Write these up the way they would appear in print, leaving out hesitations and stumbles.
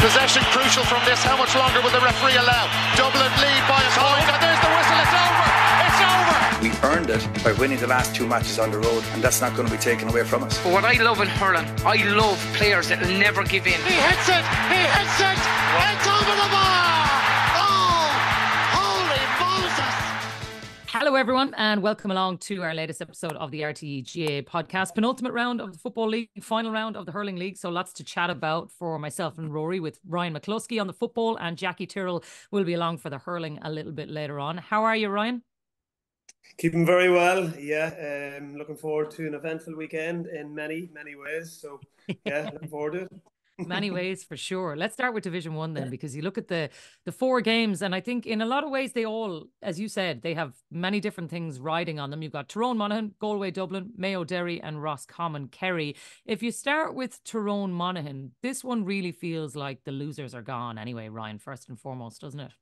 Possession crucial from this. How much longer will the referee allow? Dublin lead by a point, and there's the whistle. It's over. It's over. We earned it by winning the last 2 matches on the road, and that's not going to be taken away from us. But what I love in hurling, I love players that will never give in. He hits it. He hits it. It's over the bar. Oh, holy Moses. Hello everyone and welcome along to our latest episode of the RTE GAA Podcast. Penultimate round of the Football League, final round of the Hurling League. So lots to chat about for myself and Rory, with Ryan McCluskey on the football, and Jacqui Tyrrell will be along for the hurling a little bit later on. How are you, Ryan? Keeping very well, yeah. Looking forward to an eventful weekend in many ways. So yeah, looking forward to it. Many ways for sure. Let's start with Division 1 then, because you look at the 4 games and I think in a lot of ways they all, as you said, they have many different things riding on them. You've got Tyrone Monaghan, Galway Dublin, Mayo Derry and Roscommon Kerry. If you start with Tyrone Monaghan, this one really feels like the losers are gone anyway, Ryan, first and foremost, doesn't it?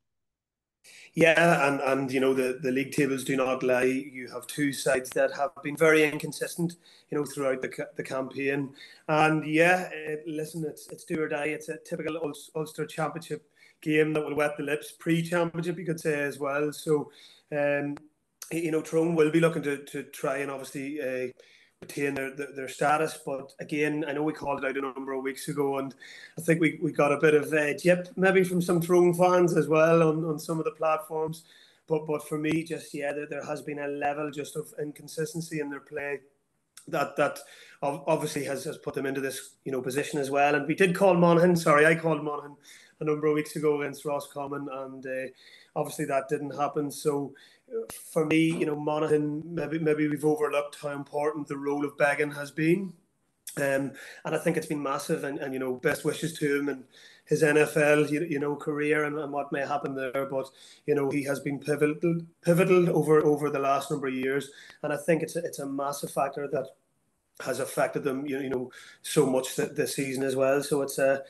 Yeah, and you know, the league tables do not lie. You have two sides that have been very inconsistent, you know, throughout the campaign. And yeah, listen, it's do or die. It's a typical Ulster Championship game that will wet the lips, pre-championship you could say as well. So, you know, Tyrone will be looking to try and obviously retain their status, but again, I know we called it out a number of weeks ago, and I think we got a bit of jip maybe from some Tyrone fans as well on some of the platforms, but for me, just there has been a level just of inconsistency in their play that obviously has put them into this, you know, position as well. And we did call Monaghan, I called Monaghan a number of weeks ago against Roscommon, and obviously that didn't happen. So for me, you know, Monaghan, maybe we've overlooked how important the role of Began has been. And I think it's been massive, and you know, best wishes to him and his NFL, you know, career and what may happen there. But, you know, he has been pivotal over the last number of years. And I think it's a massive factor that has affected them, you know, so much this season as well. So it's an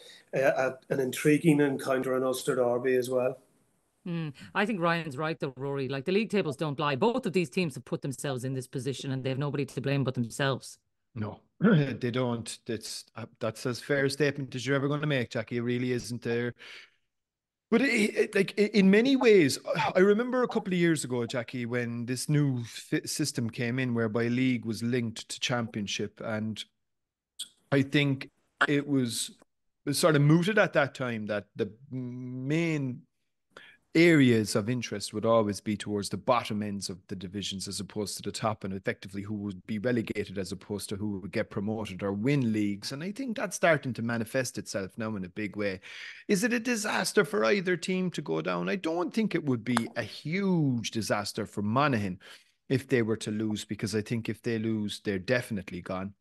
intriguing encounter in Ulster Derby as well. I think Ryan's right though, Rory. Like, the league tables don't lie. Both of these teams have put themselves in this position and they have nobody to blame but themselves. No, they don't. That's as fair a statement as you're ever going to make, Jacqui. It really isn't there. But in many ways, I remember a couple of years ago, Jacqui, when this new system came in whereby league was linked to championship, and I think it was sort of mooted at that time that the main areas of interest would always be towards the bottom ends of the divisions as opposed to the top, and effectively who would be relegated as opposed to who would get promoted or win leagues. And I think that's starting to manifest itself now in a big way. Is it a disaster for either team to go down? I don't think it would be a huge disaster for Monaghan if they were to lose, because I think if they lose, they're definitely gone.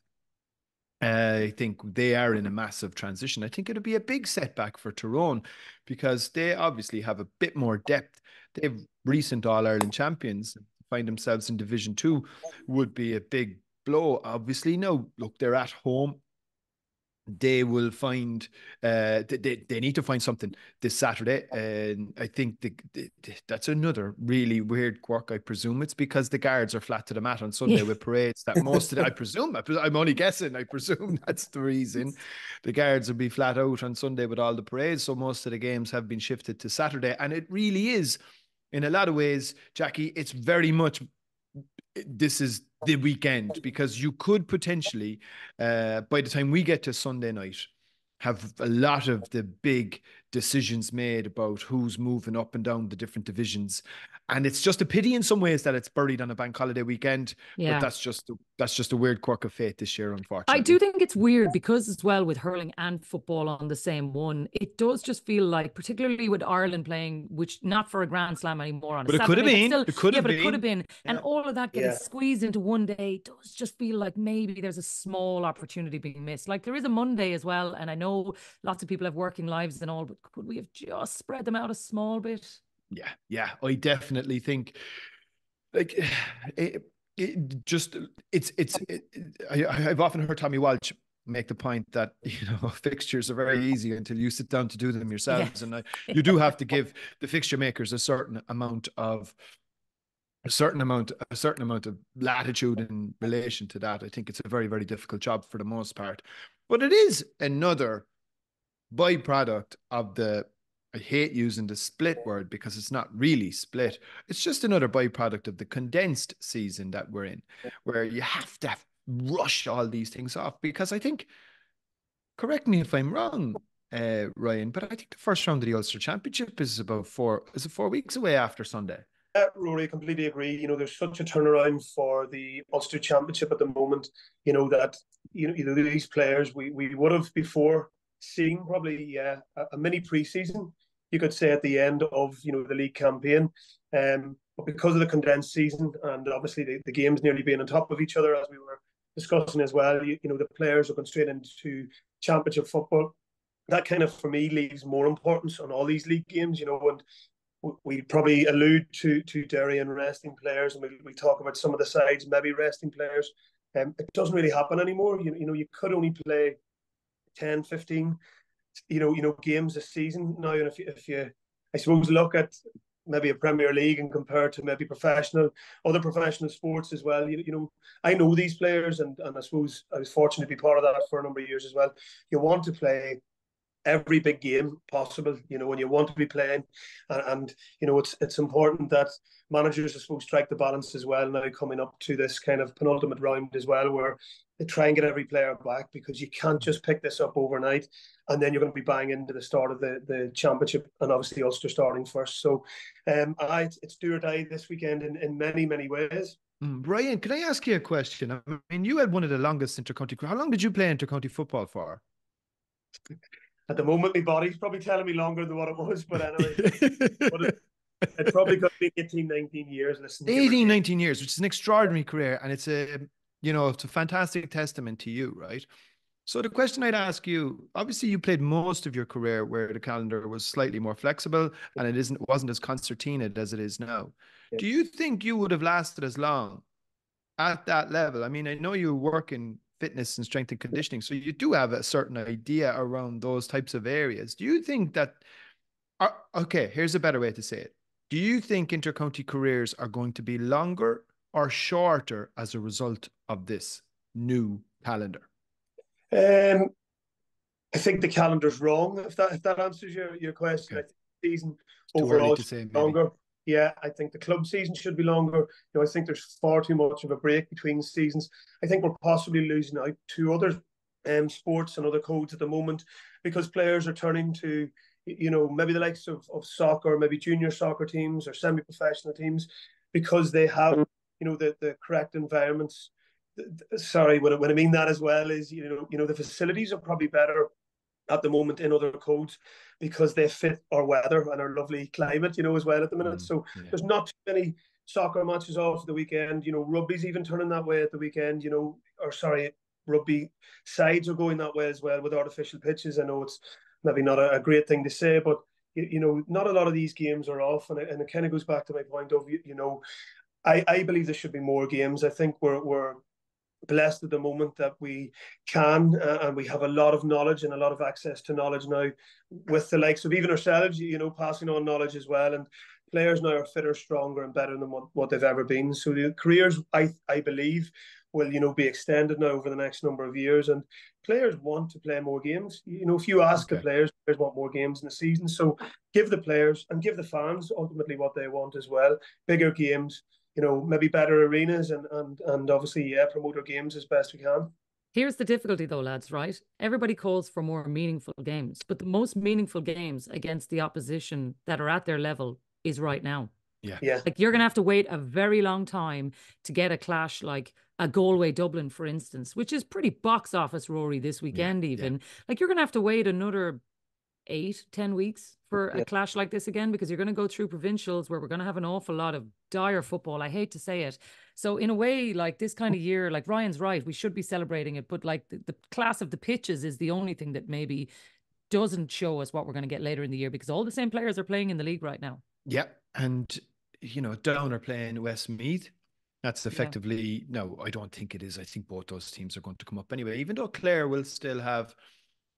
I think they are in a massive transition. I think it'll be a big setback for Tyrone because they obviously have a bit more depth. They've recent All-Ireland champions. Find themselves in Division 2 would be a big blow. Obviously, no, look, they're at home. They will find, they need to find something this Saturday. And I think that's another really weird quirk. I presume it's because the guards are flat to the mat on Sunday with parades. That most of the, I'm only guessing, I presume that's the reason. The guards will be flat out on Sunday with all the parades. So most of the games have been shifted to Saturday. And it really is, in a lot of ways, Jacqui, it's very much, this is the weekend, because you could potentially, by the time we get to Sunday night, have a lot of the big decisions made about who's moving up and down the different divisions. And it's just a pity in some ways that it's buried on a bank holiday weekend. Yeah. But that's just a weird quirk of fate this year, unfortunately. I do think it's weird because as well with hurling and football on the same one, it does just feel like, particularly with Ireland playing, which not for a Grand Slam anymore on a Saturday. It could have been. It could have been. Yeah. And all of that getting squeezed into one day does just feel like maybe there's a small opportunity being missed. Like, there is a Monday as well. And I know lots of people have working lives and all, but could we have just spread them out a small bit? Yeah. I definitely think, like, I've often heard Tommy Walsh make the point that, you know, fixtures are very easy until you sit down to do them yourselves. Yeah. And you do have to give the fixture makers a certain amount of latitude in relation to that. I think it's a very, very difficult job for the most part, but it is another byproduct of I hate using the split word because it's not really split. It's just another byproduct of the condensed season that we're in, where you have to rush all these things off. Because I think, correct me if I'm wrong, Ryan, but I think the first round of the Ulster Championship is about 4 weeks away after Sunday. Rory, completely agree. There's such a turnaround for the Ulster Championship at the moment. That these players we would have before seen probably a mini pre-season, you could say, at the end of the league campaign. But because of the condensed season and obviously the games nearly being on top of each other, as we were discussing as well, the players are going straight into championship football. That kind of, for me, leaves more importance on all these league games. And we probably allude to Derry and resting players, and we talk about some of the sides maybe resting players. It doesn't really happen anymore. You could only play 10, 15, games a season now. And if you, I suppose, look at maybe a Premier League and compare to maybe other professional sports as well, I know these players, and I suppose I was fortunate to be part of that for a number of years as well. You want to play every big game possible, when you want to be playing, and it's important that managers, I suppose, strike the balance as well now, coming up to this kind of penultimate round as well, where they try and get every player back, because you can't just pick this up overnight and then you're going to be buying into the start of the championship, and obviously Ulster starting first. So it's do or die this weekend in many, many ways. Brian, can I ask you a question? I mean, you had one of the longest intercounty. How long did you play intercounty football for? At the moment, my body's probably telling me longer than what it was, but anyway, it probably could be 18, 19 years. 18, 19 years, which is an extraordinary career, and it's it's a fantastic testament to you, right? So the question I'd ask you, obviously you played most of your career where the calendar was slightly more flexible and it wasn't as concertinaed as it is now. Yeah. Do you think you would have lasted as long at that level? I mean, I know you work in fitness and strength and conditioning, so you do have a certain idea around those types of areas. Do you think that, okay, here's a better way to say it. Do you think intercounty careers are going to be longer or shorter as a result of this new calendar? I think the calendar's wrong, if that answers your question. Okay. I think the season overall should be longer. Yeah, I think the club season should be longer. I think there's far too much of a break between seasons. I think we're possibly losing out to other sports and other codes at the moment, because players are turning to, maybe the likes of soccer, maybe junior soccer teams or semi-professional teams, because they have, the correct environments. Sorry, what I mean that as well is, the facilities are probably better at the moment in other codes because they fit our weather and our lovely climate, as well at the minute. So there's not too many soccer matches off the weekend. Rugby's even turning that way at the weekend, rugby sides are going that way as well with artificial pitches. I know it's maybe not a great thing to say, but, not a lot of these games are off. And it kind of goes back to my point of, I believe there should be more games. I think we're blessed at the moment that we can, and we have a lot of knowledge and a lot of access to knowledge now, with the likes of even ourselves, passing on knowledge as well. And players now are fitter, stronger, and better than what they've ever been. So the careers, I believe, will be extended now over the next number of years. And players want to play more games. If you ask the players want more games in the season. So give the players and give the fans ultimately what they want as well. Bigger games. Maybe better arenas and obviously, promote our games as best we can. Here's the difficulty though, lads, right? Everybody calls for more meaningful games, but the most meaningful games against the opposition that are at their level is right now. Yeah. Like, you're going to have to wait a very long time to get a clash like a Galway Dublin, for instance, which is pretty box office, Rory, this weekend even. Yeah. Like, you're going to have to wait another 8-10 weeks for a clash like this again, because you're going to go through provincials where we're going to have an awful lot of dire football. I hate to say it. So in a way, like, this kind of year, like Ryan's right, we should be celebrating it, but like the class of the pitches is the only thing that maybe doesn't show us what we're going to get later in the year, because all the same players are playing in the league right now. Yeah. And Down are playing Westmeath. That's effectively, no, I don't think it is. I think both those teams are going to come up anyway, even though Clare will still have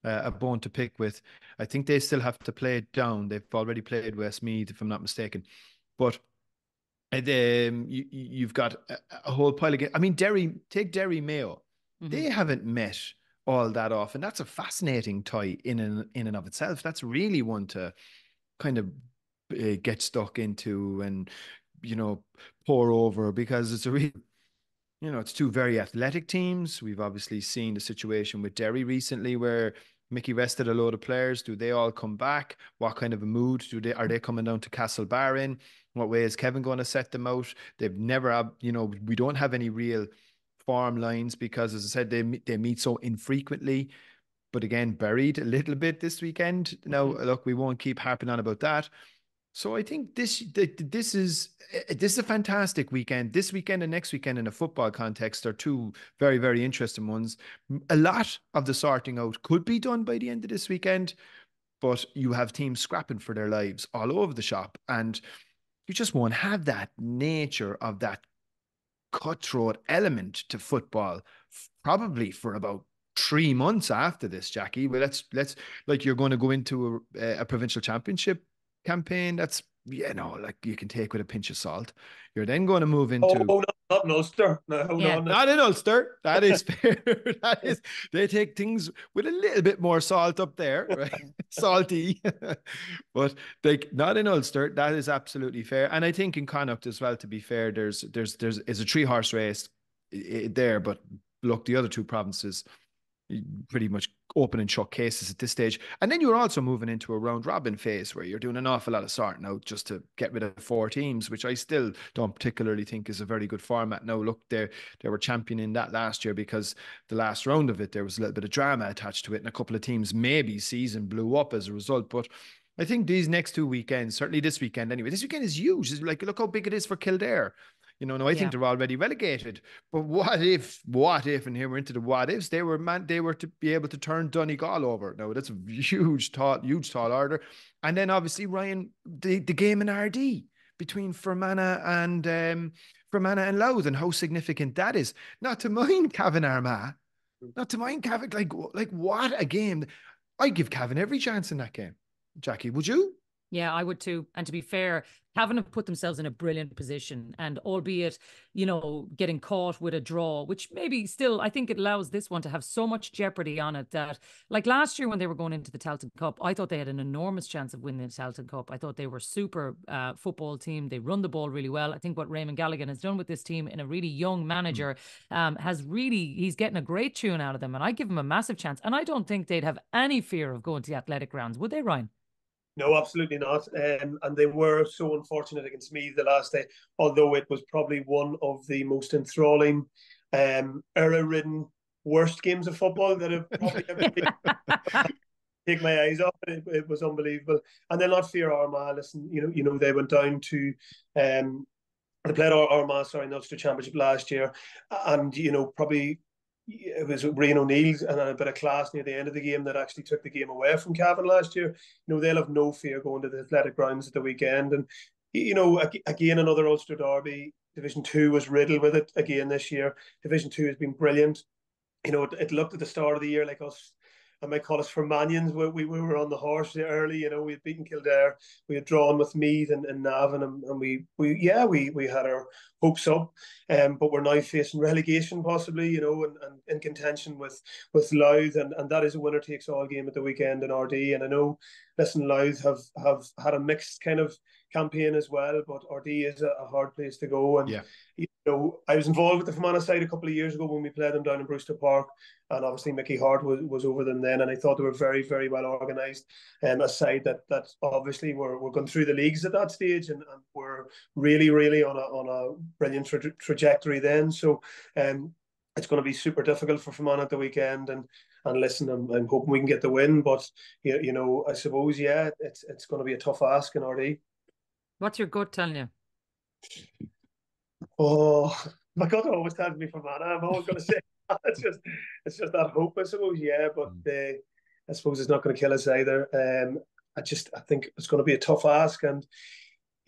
a bone to pick with. I think they still have to play it Down. They've already played Westmeath, if I'm not mistaken. But you've got a whole pile of games. I mean, take Derry Mayo. Mm-hmm. They haven't met all that off. And that's a fascinating tie in and of itself. That's really one to kind of get stuck into and, pour over, because it's a real, it's two very athletic teams. We've obviously seen the situation with Derry recently where Mickey rested a load of players. Do they all come back? What kind of a mood are they coming down to Castlebar in? What way is Kevin going to set them out? They've never we don't have any real form lines because, as I said, they meet so infrequently. But again, buried a little bit this weekend. Now, look, we won't keep harping on about that. So I think this is a fantastic weekend. This weekend and next weekend in a football context are two very, very interesting ones. A lot of the sorting out could be done by the end of this weekend, but you have teams scrapping for their lives all over the shop, and you just won't have that nature of that cutthroat element to football probably for about 3 months after this, Jacqui. Well, let's like, you're going to go into a provincial championship campaign that's, like you can take with a pinch of salt. You're then going to move into not in Ulster. No, not in Ulster. That is fair. That is, they take things with a little bit more salt up there, right? Salty, but not in Ulster. That is absolutely fair. And I think in Connacht as well, to be fair, there's a 3-horse race there, but look, the other two provinces pretty much open and shut cases at this stage. And then you're also moving into a round robin phase where you're doing an awful lot of sorting out just to get rid of 4 teams, which I still don't particularly think is a very good format. Now, look, they were championing that last year because the last round of it, there was a little bit of drama attached to it, and a couple of teams maybe season blew up as a result. But I think these next 2 weekends, certainly this weekend anyway, this weekend is huge. It's like, look how big it is for Kildare. I think they're already relegated. But what if, and here we're into the what ifs, they were to be able to turn Donegal over. Now, that's a huge tall order. And then obviously, Ryan, the game in RD between Fermanagh and Louth, and how significant that is. Not to mind Cavan Armagh. Not to mind Cavan. Like what a game. I'd give Cavan every chance in that game. Jacqui, would you? Yeah, I would too. And to be fair, Cavan have put themselves in a brilliant position, and albeit, getting caught with a draw, which maybe still, I think it allows this one to have so much jeopardy on it that, like last year when they were going into the Tailteann Cup, I thought they had an enormous chance of winning the Tailteann Cup. I thought they were super football team. They run the ball really well. I think what Raymond Galligan has done with this team in a really young manager he's getting a great tune out of them, and I give him a massive chance. And I don't think they'd have any fear of going to the athletic grounds, would they, Ryan? No, absolutely not. And they were so unfortunate against me the last day, although it was probably one of the most enthralling, error-ridden, worst games of football that I've probably ever take my eyes off it. It was unbelievable. And then not fear Armagh. Listen, they went down to they played Armagh, in the Ulster Championship last year, and probably it was Rian O'Neill and a bit of class near the end of the game that actually took the game away from Cavan last year. They'll have no fear going to the athletic grounds at the weekend. And, again, another Ulster derby. Division 2 was riddled with it again this year. Division 2 has been brilliant. It looked at the start of the year like us, I might call us Fermanians. We were on the horse early. We had beaten Kildare. We had drawn with Meath and Navan, and we had our hopes up. But we're now facing relegation possibly, and in contention with Louth, and that is a winner takes all game at the weekend in RD. And I know, listen, Louth have had a mixed kind of campaign as well, but RD is a hard place to go. And I was involved with the Fermanagh side a couple of years ago when we played them down in Brewster Park, and obviously Mickey Hart was over them then, and I thought they were very, very well organised. A side that obviously were going through the leagues at that stage, and were really, really on a brilliant trajectory then. So it's going to be super difficult for Fermanagh at the weekend, and listen, I'm hoping we can get the win, but I suppose it's going to be a tough ask in RD. What's your gut telling you? Oh, my gut always tells me Fermanagh. I'm always going to say that. It's just that hope, I suppose. Yeah, but I suppose it's not going to kill us either. I think it's going to be a tough ask, and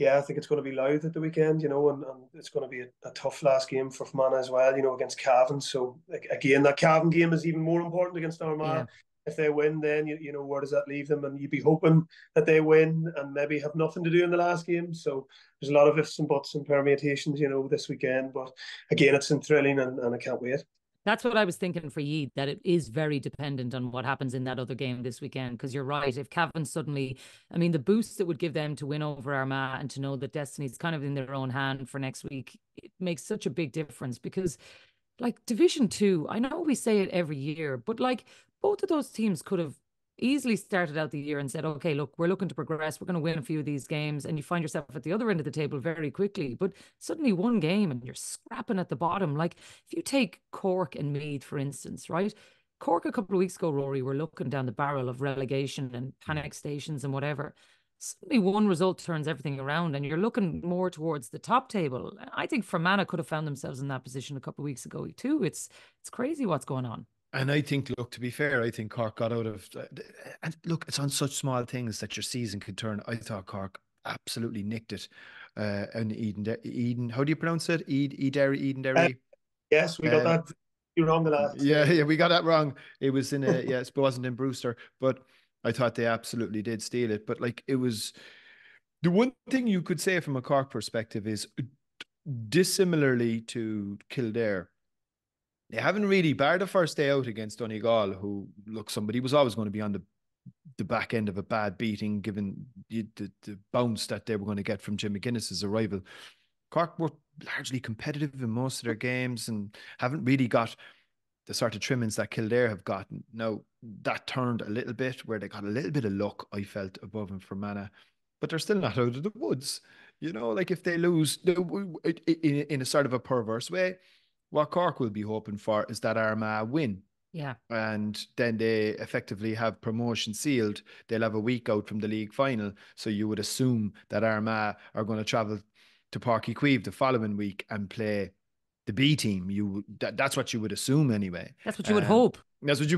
I think it's going to be Louth at the weekend. And it's going to be a tough last game for Fermanagh as well. Against Cavan. So again, that Cavan game is even more important against Armagh. Yeah. If they win, then where does that leave them? And you'd be hoping that they win and maybe have nothing to do in the last game. So there's a lot of ifs and buts and permutations, this weekend. But again, it's thrilling, and I can't wait. That's what I was thinking for Yeed, that it is very dependent on what happens in that other game this weekend. Because you're right, if Cavan suddenly, I mean, the boost it would give them to win over Armagh and to know that destiny's kind of in their own hand for next week, it makes such a big difference. Because, like, Division 2, I know we say it every year, but like both of those teams could have easily started out the year and said, okay, look, we're looking to progress. We're going to win a few of these games. And you find yourself at the other end of the table very quickly. But suddenly one game and you're scrapping at the bottom. Like if you take Cork and Meath, for instance, right? Cork a couple of weeks ago, Rory, were looking down the barrel of relegation and panic stations and whatever. Suddenly one result turns everything around and you're looking more towards the top table. I think Fermanagh could have found themselves in that position a couple of weeks ago too. It's crazy what's going on. And I think, look, to be fair, I think Cork got out of, and look, it's on such small things that your season could turn. I thought Cork absolutely nicked it. And Eden, how do you pronounce it? Derry. Yes, we got that wrong the last. Yeah, we got that wrong. It was in it wasn't in Brewster, but I thought they absolutely did steal it. But like, it was the one thing you could say from a Cork perspective is, dissimilarly to Kildare, they haven't really, bar the first day out against Donegal, who, look, somebody was always going to be on the back end of a bad beating, given the bounce that they were going to get from Jim McGuinness's arrival. Cork were largely competitive in most of their games and haven't really got the sort of trimmings that Kildare have gotten. Now, that turned a little bit, where they got a little bit of luck, I felt, above and Fermanagh, but they're still not out of the woods. You know, like if they lose in a sort of a perverse way, what Cork will be hoping for is that Armagh win. Yeah. And then they effectively have promotion sealed. They'll have a week out from the league final. So you would assume that Armagh are going to travel to Páirc Uí Chaoimh the following week and play the B team. That's what you would assume anyway. That's what you would hope. That's what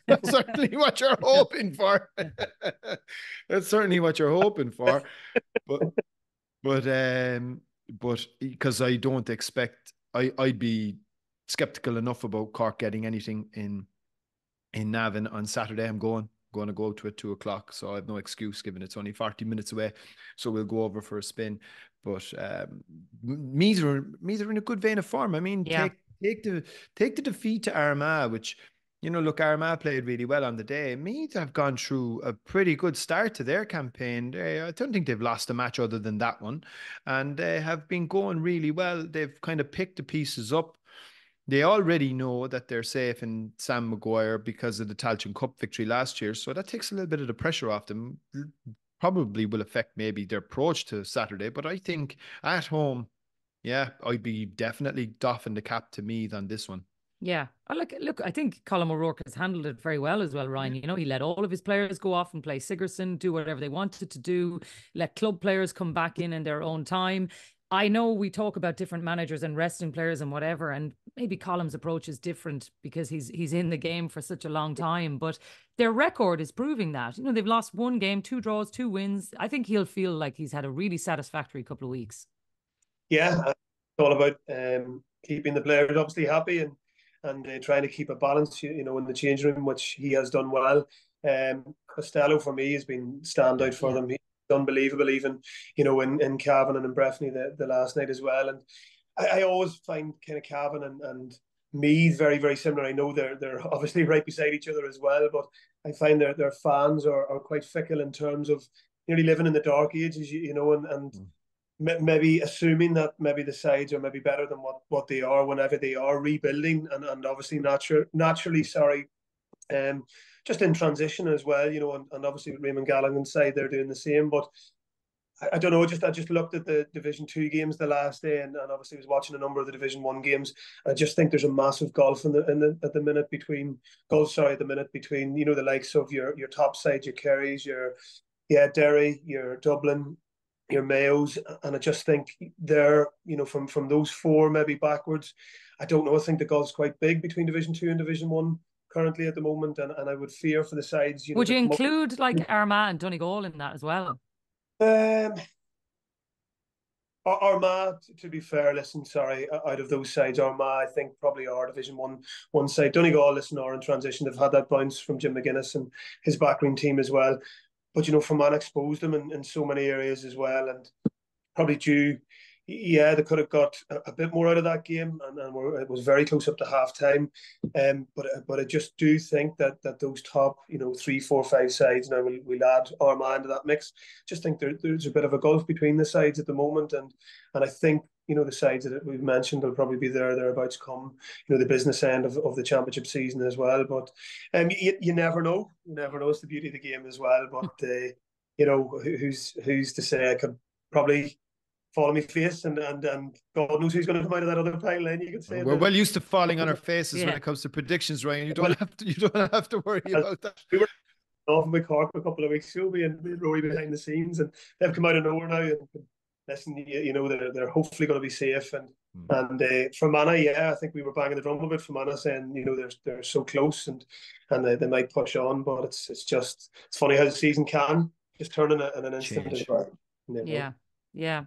that's certainly what you're hoping for. That's certainly what you're hoping for. But because I don't expect, I'd be skeptical enough about Cork getting anything in Navan on Saturday. I'm going to go to it 2:00, so I have no excuse, given it's only 40 minutes away. So we'll go over for a spin. But Meath are in a good vein of form. I mean, take the defeat to Armagh, which, you know, look, Armagh played really well on the day. Meath have gone through a pretty good start to their campaign. I don't think they've lost a match other than that one. And they have been going really well. They've kind of picked the pieces up. They already know that they're safe in Sam Maguire because of the Tailteann Cup victory last year. So that takes a little bit of the pressure off them. Probably will affect maybe their approach to Saturday. But I think at home, I'd be definitely doffing the cap to Meath on this one. Yeah. Look, I think Colin O'Rourke has handled it very well as well, Ryan. You know, he let all of his players go off and play Sigerson, do whatever they wanted to do, let club players come back in their own time. I know we talk about different managers and resting players and whatever, and maybe Colin's approach is different because he's in the game for such a long time, but their record is proving that. You know, they've lost one game, 2 draws, 2 wins. I think he'll feel like he's had a really satisfactory couple of weeks. Yeah, it's all about keeping the players obviously happy and trying to keep a balance, you know, in the changing room, which he has done well. Costello, for me, has been standout for them. He's unbelievable, even, you know, in Cavan and in Breffni the last night as well. And I always find kind of Cavan and Meath very, very similar. I know they're obviously right beside each other as well, but I find their fans are quite fickle in terms of nearly living in the dark ages, you know, and maybe assuming that maybe the sides are maybe better than what they are whenever they are rebuilding and obviously naturally just in transition as well, you know, and obviously with Raymond Gallagher's side they're doing the same. But I don't know, I just looked at the Division 2 games the last day and obviously was watching a number of the Division 1 games. I just think there's a massive gulf at the minute between, you know, the likes of your top sides, your Kerrys, your Derry, your Dublin, your Mayos, and I just think they're, you know, from those 4 maybe backwards, I don't know, I think the gulf's quite big between Division 2 and Division 1 currently at the moment, and I would fear for the sides. Would you include like Armagh and Donegal in that as well? Armagh, to be fair, out of those sides, Armagh, I think probably are Division 1 side. Donegal, are in transition. They've had that bounce from Jim McGuinness and his backroom team as well. But, you know, Fermanagh exposed them in so many areas as well, and probably due, yeah, they could have got a bit more out of that game, and it was very close up to half time. But I just do think that those top 3, 4, 5 sides, now we'll add Armagh into that mix. Just think there's a bit of a gulf between the sides at the moment, and I think the sides that we've mentioned will probably be thereabouts come the business end of the championship season as well. But you never know. You never know. It's the beauty of the game as well. But who's to say? I could probably fall on my face, and God knows who's going to come out of that other pile. Then you could say we're well used to falling on our faces when it comes to predictions, Ryan. You don't have to worry about that. We were off with Cork a couple of weeks ago, and Rory behind the scenes, and they've come out of nowhere now. And listen, they're hopefully going to be safe. And Fermanagh, yeah, I think we were banging the drum a bit. Fermanagh saying they're so close, and they might push on, but it's funny how the season can just turn in an instant as well. Yeah.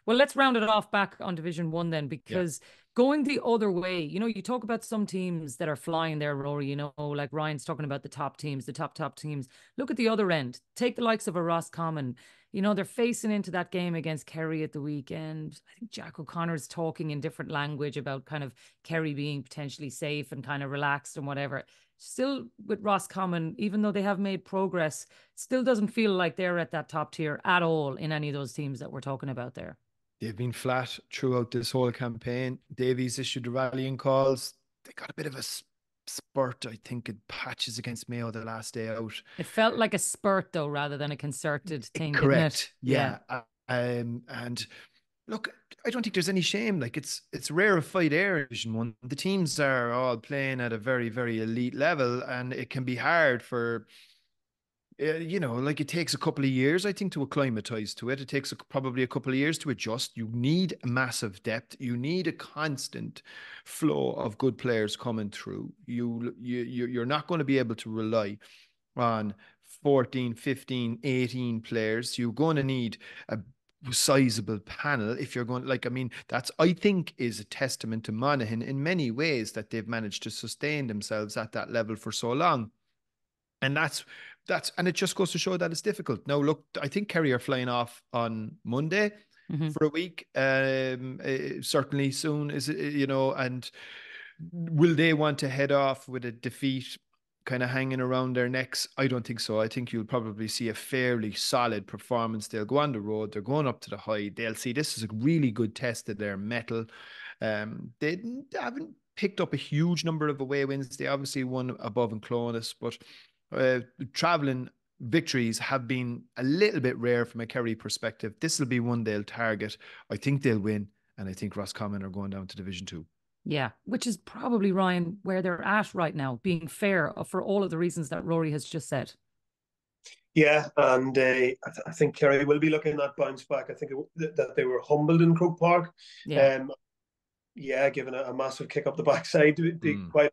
Well, let's round it off back on Division 1 then, because going the other way, you talk about some teams that are flying there, Rory, like Ryan's talking about the top teams, the top teams. Look at the other end. Take the likes of a Roscommon. They're facing into that game against Kerry at the weekend. I think Jack O'Connor's talking in different language about kind of Kerry being potentially safe and kind of relaxed and whatever. Still with Roscommon, even though they have made progress, still doesn't feel like they're at that top tier at all in any of those teams that we're talking about there. They've been flat throughout this whole campaign. Davies issued the rallying calls. They got a bit of a spurt, I think, in patches against Mayo the last day out. It felt like a spurt, though, rather than a concerted thing. Correct. Yeah. And look, I don't think there's any shame. Like it's rarefied air in Division 1. The teams are all playing at a very, very elite level, and it can be hard for, like it takes a couple of years, I think, to acclimatize to it. It takes probably a couple of years to adjust. You need massive depth. You need a constant flow of good players coming through. You're not going to be able to rely on 14, 15, 18 players. You're going to need a sizable panel if you're going, that's, I think, is a testament to Monaghan in many ways, that they've managed to sustain themselves at that level for so long. And and it just goes to show that it's difficult. Now, look, I think Kerry are flying off on Monday for a week. Certainly soon, and will they want to head off with a defeat kind of hanging around their necks? I don't think so. I think you'll probably see a fairly solid performance. They'll go on the road. They're going up to the high. They'll see this is a really good test of their mettle. They haven't picked up a huge number of away wins. They obviously won above in Clonus, but travelling victories have been a little bit rare from a Kerry perspective. This will be one they'll target. I think they'll win, and I think Roscommon are going down to Division 2. Yeah, which is probably, Ryan, where they're at right now, being fair for all of the reasons that Rory has just said. Yeah, and I think Kerry will be looking at bounce back. I think that they were humbled in Croke Park. Given a massive kick up the backside to be quite.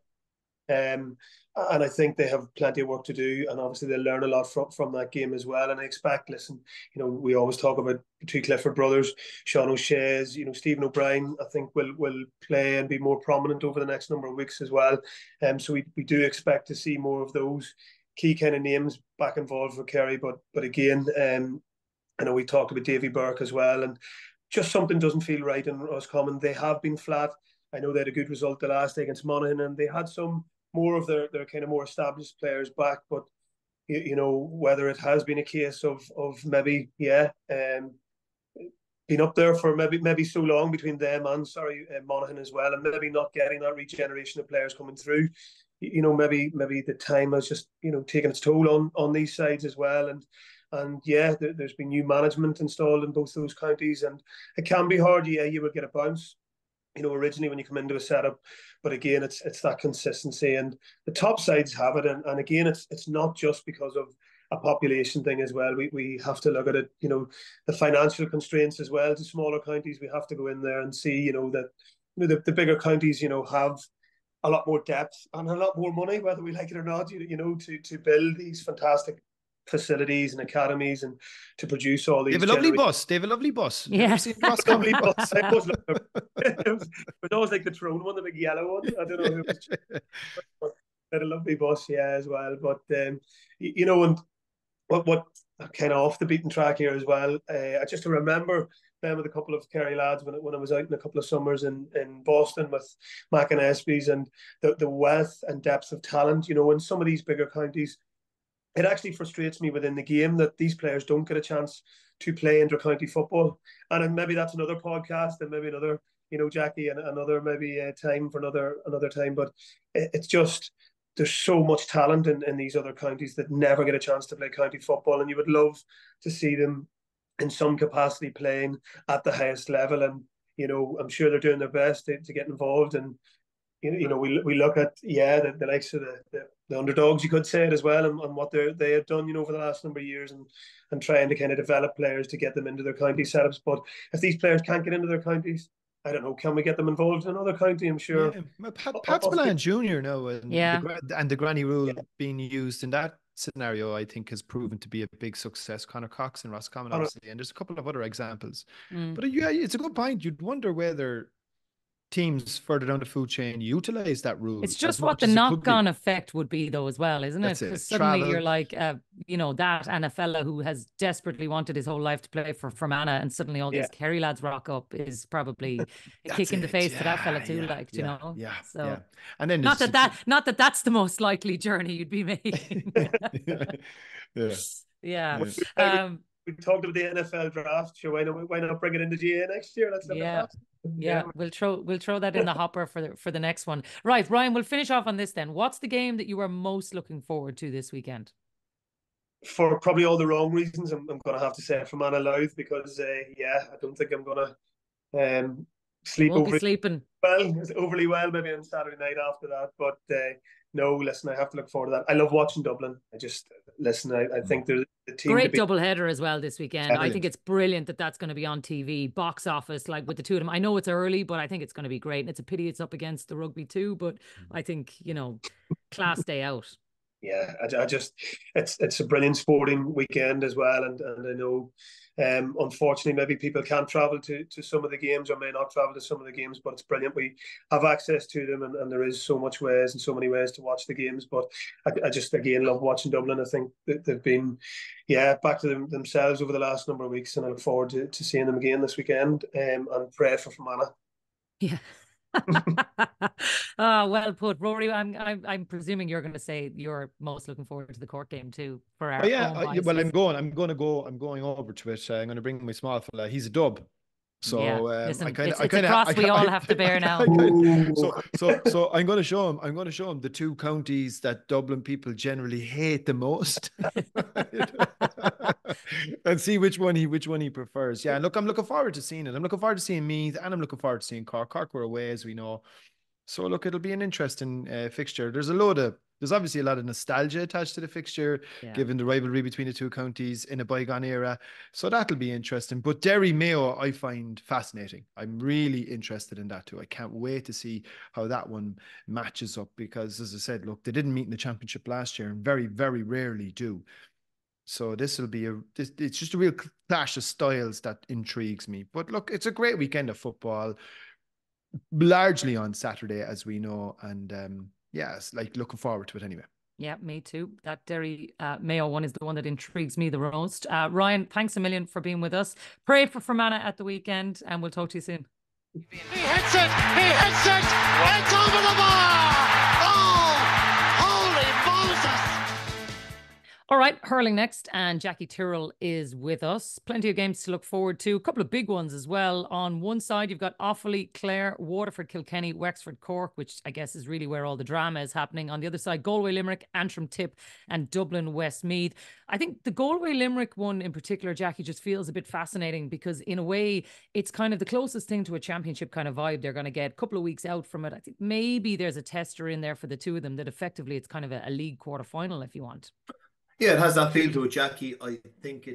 And I think they have plenty of work to do, and obviously they'll learn a lot from that game as well. And I expect, we always talk about the two Clifford brothers, Sean O'Shea's, Stephen O'Brien, I think will play and be more prominent over the next number of weeks as well. So we do expect to see more of those key kind of names back involved for Kerry. But again, I know we talked about Davy Burke as well, and just something doesn't feel right in Roscommon. They have been flat. I know they had a good result the last day against Monaghan, and they had some more of their kind of more established players back, but whether it has been a case of maybe been up there for maybe so long between them and Monaghan as well, and maybe not getting that regeneration of players coming through. Maybe the time has just taken its toll on these sides as well, and there's been new management installed in both those counties, and it can be hard. You will get a bounce originally when you come into a setup, but again, it's that consistency, and the top sides have it, and again, it's not just because of a population thing as well. We have to look at it, the financial constraints as well to smaller counties. We have to go in there and see, that the bigger counties, have a lot more depth and a lot more money, whether we like it or not, to build these fantastic facilities and academies and to produce all these. They have a lovely bus. They have a lovely bus. Yes. Lovely bus. I always loved it. It was always like the Tyrrell one, the big yellow one. I don't know who it was. They had a lovely bus, as well. But and what kind of off the beaten track here as well. I just remember them with a couple of Kerry lads when I was out in a couple of summers in Boston with Mac and Espys, and the wealth and depth of talent, in some of these bigger counties. It actually frustrates me within the game that these players don't get a chance to play inter-county football. And maybe that's another podcast and maybe another, Jacqui, and another maybe time for another time. But it's just, there's so much talent in these other counties that never get a chance to play county football. And you would love to see them in some capacity playing at the highest level. And, I'm sure they're doing their best to get involved. And, we look at, the likes of the underdogs, you could say it as well, and what they have done, for the last number of years, and trying to kind of develop players to get them into their county setups. But if these players can't get into their counties, I don't know, can we get them involved in another county? I'm sure. Yeah. Pat Milan Jr. now, and the granny rule being used in that scenario, I think, has proven to be a big success. Conor Cox and Roscommon, obviously, and there's a couple of other examples. But it's a good point. You'd wonder whether teams further down the food chain utilize that rule. It's just what the knock-on effect would be, though, as well, isn't it? Because suddenly you're like, that and a fella who has desperately wanted his whole life to play for Fermanagh, and suddenly all these Kerry lads rock up, is probably a kick in the face to that fella too. Yeah. So, and then not that that's the most likely journey you'd be making. Yeah. We talked about the NFL draft. Sure, why not bring it into GA next year? Let's look at that. Yeah, we'll throw that in the hopper for the next one. Right, Ryan, we'll finish off on this then. What's the game that you are most looking forward to this weekend? For probably all the wrong reasons, I'm going to have to say Fermanagh Louth, because I don't think I'm going to sleep overly well maybe on Saturday night after that. But no, listen, I have to look forward to that. I love watching Dublin. I think there's a team. Great double header as well this weekend. Brilliant. I think it's brilliant that that's going to be on TV, box office, like with the two of them. I know it's early, but I think it's going to be great. And it's a pity it's up against the rugby too, but I think, class day out. Yeah, it's a brilliant sporting weekend as well, and I know, unfortunately, maybe people can't travel to some of the games, or may not travel to some of the games, but it's brilliant. We have access to them, and there is so many ways to watch the games. But I just, again, love watching Dublin. I think that they've been, back to themselves over the last number of weeks, and I look forward to seeing them again this weekend, and pray for Fermanagh. Yeah. Well put, Rory. I'm presuming you're going to say you're most looking forward to the Cork game too. For our I'm going over to it. I'm going to bring my small fella. He's a dub. So it's a cross we all have to bear now. So I'm going to show him the two counties that Dublin people generally hate the most, and see which one he prefers. Yeah, look, I'm looking forward to seeing it. I'm looking forward to seeing Meath, and I'm looking forward to seeing Cork. Cork were away, as we know. So look, it'll be an interesting fixture. There's obviously a lot of nostalgia attached to the fixture, given the rivalry between the two counties in a bygone era. So that'll be interesting. But Derry Mayo, I find fascinating. I'm really interested in that too. I can't wait to see how that one matches up, because, as I said, look, they didn't meet in the championship last year, and very, very rarely do. So this will be it's just a real clash of styles that intrigues me. But look, it's a great weekend of football, largely on Saturday, as we know, and it's like looking forward to it anyway. Yeah, me too. That Derry Mayo one is the one that intrigues me the most. Ryan, thanks a million for being with us. Pray for Fermanagh at the weekend, and we'll talk to you soon. He hits it! It's over the bar! Oh, holy Moses! All right, hurling next, and Jacqui Tyrrell is with us. Plenty of games to look forward to. A couple of big ones as well. On one side, you've got Offaly, Clare, Waterford, Kilkenny, Wexford, Cork, which I guess is really where all the drama is happening. On the other side, Galway, Limerick, Antrim, Tip, and Dublin, Westmeath. I think the Galway, Limerick one in particular, Jacqui, just feels a bit fascinating, because in a way, it's kind of the closest thing to a championship kind of vibe they're going to get. A couple of weeks out from it, I think maybe there's a tester in there for the two of them that effectively it's kind of a league quarter-final, if you want. Yeah, it has that feel to it, Jacqui. I think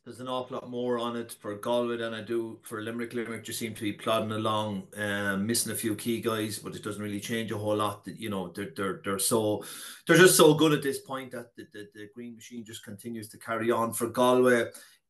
there's an awful lot more on it for Galway than I do for Limerick. Limerick just seem to be plodding along, missing a few key guys, but it doesn't really change a whole lot. They're just so good at this point that the green machine just continues to carry on. For Galway,